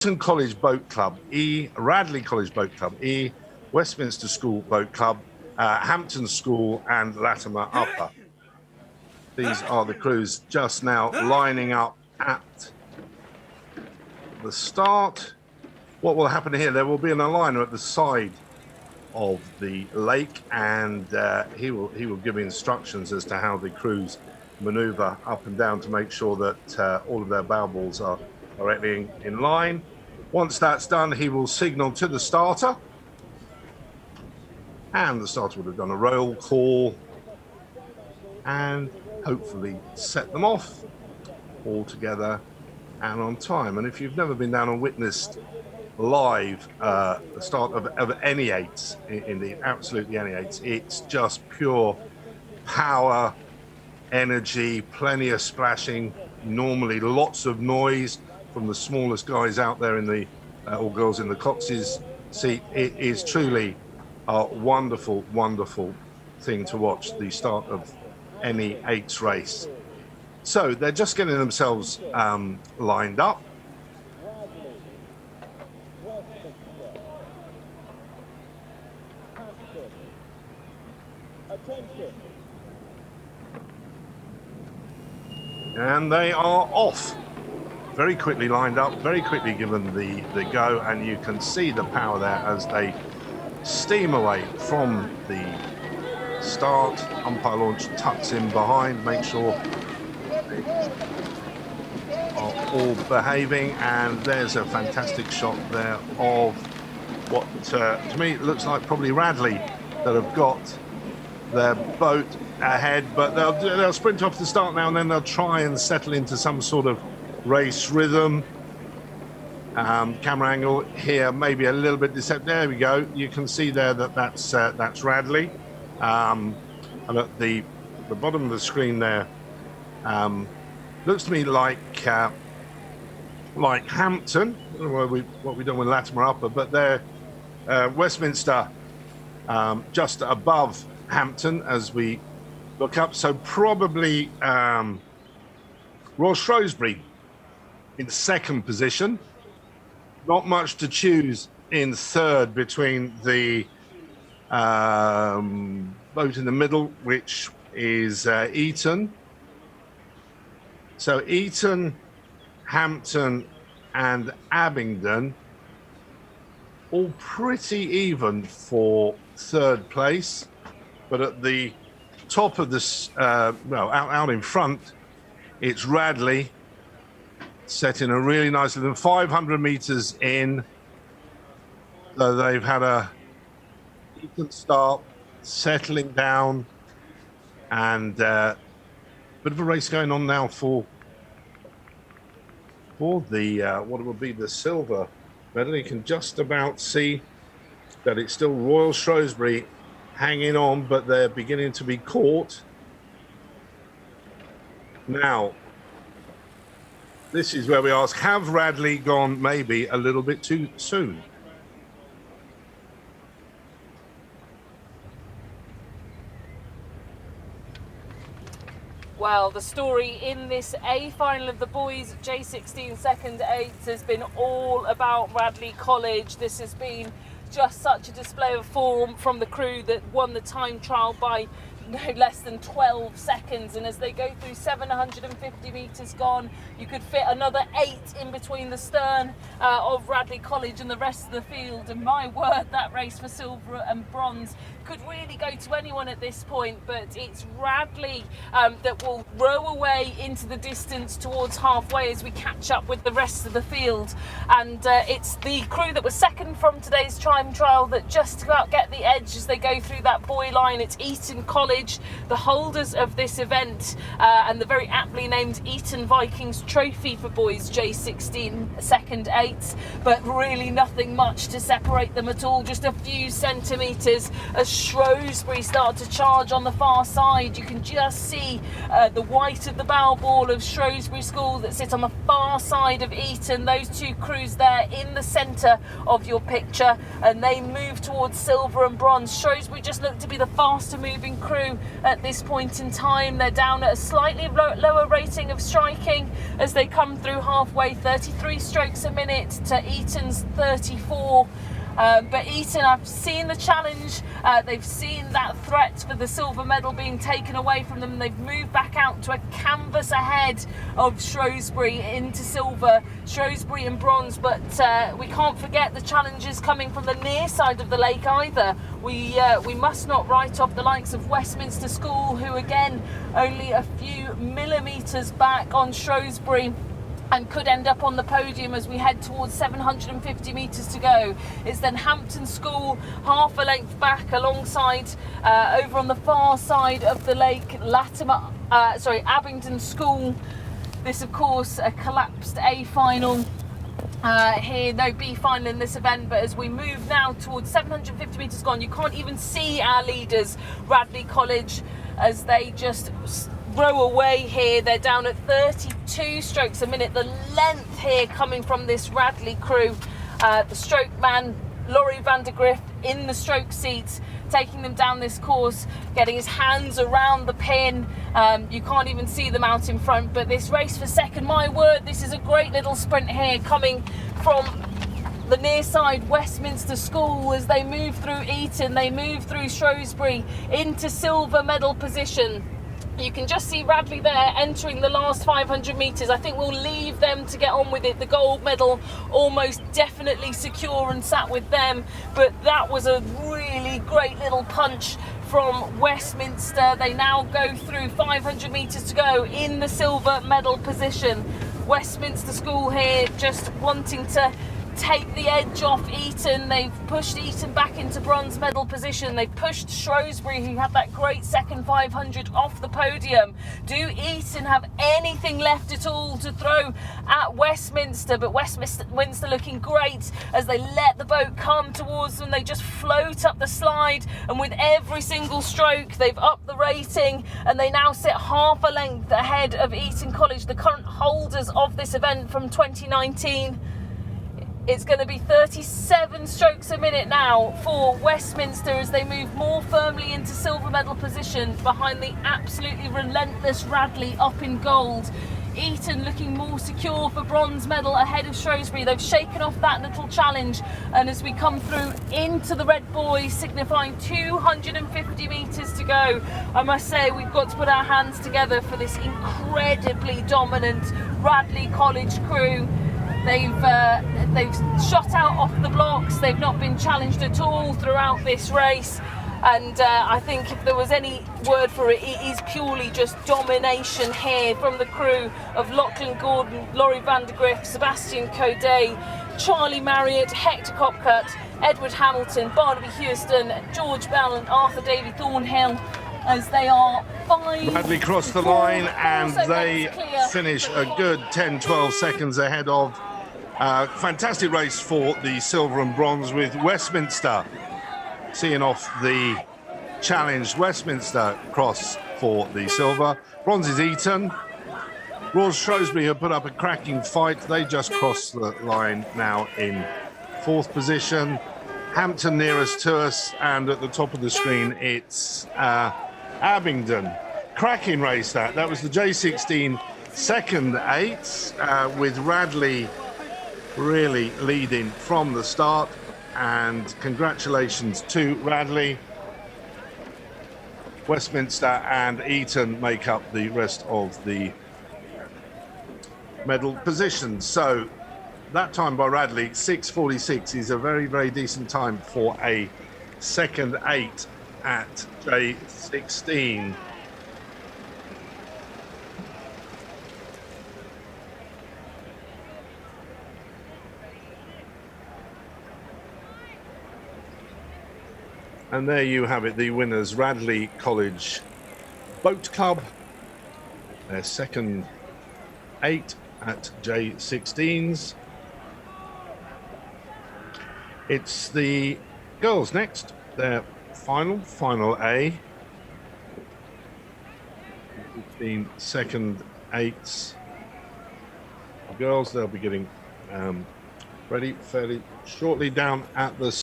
College Boat Club, E, Radley College Boat Club, E, Westminster School Boat Club, Hampton School and Latimer Upper. These are the crews just now lining up at the start. What will happen here, there will be an aligner at the side of the lake, and he will give instructions as to how the crews maneuver up and down to make sure that all of their bow balls are directly in line. Once that's done, he will signal to the starter, and the starter would have done a roll call and hopefully set them off all together and on time. And if you've never been down and witnessed live the start of any eights, indeed absolutely any eights, it's just pure power, energy, plenty of splashing, normally lots of noise from the smallest guys out there in the or girls in the cox's seat. It is truly a wonderful, wonderful thing to watch the start of any eights race. So they're just getting themselves lined up. And they are off. Very quickly lined up, very quickly given the go, and you can see the power there as they steam away from the start. Umpire launch tucks in behind, make sure they are all behaving, and there's a fantastic shot there of what to me it looks like probably Radley that have got their boat ahead, but they'll sprint off the start now, and then they'll try and settle into some sort of race rhythm. Camera angle here maybe a little bit deceptive. There we go. You can see there that's Radley, and at the bottom of the screen there looks to me like Hampton. I don't know what we've done with Latimer Upper, but they're Westminster just above Hampton as we look up. So probably Royal Shrewsbury in second position. Not much to choose in third between the boat in the middle, which is Eton. So Eton, Hampton and Abingdon all pretty even for third place, but at the top of this, out in front, it's Radley set in a really nice little 500 meters in. So they've had a decent start, settling down, and bit of a race going on now for the what will be the silver medal. You can just about see that it's still Royal Shrewsbury hanging on, but they're beginning to be caught. Now, this is where we ask, have Radley gone maybe a little bit too soon? Well, the story in this A final of the boys J16 second eights has been all about Radley College. This has been just such a display of form from the crew that won the time trial by no less than 12 seconds, and as they go through 750 metres gone, you could fit another 8 in between the stern of Radley College and the rest of the field, and my word, that race for silver and bronze could really go to anyone at this point, but it's Radley that will row away into the distance towards halfway as we catch up with the rest of the field. And it's the crew that was second from today's time trial that just about get the edge as they go through that buoy line. It's Eton College, the holders of this event, and the very aptly named Eton Vikings Trophy for boys J16 second eights, but really nothing much to separate them at all, just a few centimetres as Shrewsbury start to charge on the far side. You can just see the white of the bow ball of Shrewsbury School that sit on the far side of Eton. Those two crews there in the centre of your picture, and they move towards silver and bronze. Shrewsbury just look to be the faster moving crew at this point in time. They're down at a slightly lower rating of striking as they come through halfway. 33 strokes a minute to Eton's 34. But Eton have seen the challenge, they've seen that threat for the silver medal being taken away from them. They've moved back out to a canvas ahead of Shrewsbury into silver, Shrewsbury and bronze. But we can't forget the challenges coming from the near side of the lake either. We must not write off the likes of Westminster School, who again only a few millimetres back on Shrewsbury, and could end up on the podium as we head towards 750 metres to go. It's then Hampton School, half a length back alongside, over on the far side of the lake, Abingdon School. This, of course, a collapsed A final. Here, no B final in this event, but as we move now towards 750 metres gone, you can't even see our leaders, Radley College, as they just row away here. They're down at 32 strokes a minute. The length here coming from this Radley crew. The stroke man, Laurie van der Grift, in the stroke seats, taking them down this course, getting his hands around the pin. You can't even see them out in front, but this race for second, my word, this is a great little sprint here coming from the near side Westminster School as they move through Eton, they move through Shrewsbury into silver medal position. You can just see Radley there entering the last 500 metres. I think we'll leave them to get on with it. The gold medal almost definitely secure and sat with them. But that was a really great little punch from Westminster. They now go through 500 metres to go in the silver medal position. Westminster School here just wanting to take the edge off Eton. They've pushed Eton back into bronze medal position. They've pushed Shrewsbury, who had that great second 500, off the podium. Do Eton have anything left at all to throw at Westminster? But Westminster looking great as they let the boat come towards them. They just float up the slide, and with every single stroke they've upped the rating, and they now sit half a length ahead of Eton College, the current holders of this event from 2019. It's going to be 37 strokes a minute now for Westminster as they move more firmly into silver medal position behind the absolutely relentless Radley up in gold. Eton looking more secure for bronze medal ahead of Shrewsbury. They've shaken off that little challenge, and as we come through into the red boys, signifying 250 metres to go, I must say we've got to put our hands together for this incredibly dominant Radley College crew. They've shot out off the blocks. They've not been challenged at all throughout this race, and I think if there was any word for it, it is purely just domination here from the crew of Lachlan Gordon, Laurie van der Grift, Sebastian Codet, Charlie Marriott, Hector Copcutt, Edward Hamilton, Barnaby Hewston, George Bell and Arthur Davey Thornhill, as they are Radley crossed the line and they finish a good 10-12 seconds ahead of. Fantastic race for the silver and bronze, with Westminster seeing off the challenge. Westminster cross for the silver. Bronze is Eton. Royal Shrewsbury have put up a cracking fight. They just crossed the line now in fourth position. Hampton nearest to us, and at the top of the screen it's Abingdon. Cracking race that. That was the J16 second 8 with Radley really leading from the start, and congratulations to Radley. Westminster and Eton make up the rest of the medal positions. So that time by Radley, 6:46, is a very, very decent time for a second 8 at J16. And there you have it, the winners, Radley College Boat Club, their second 8 at J16s. It's the girls next, their final A. 15 second 8s. Girls, they'll be getting ready fairly shortly down at the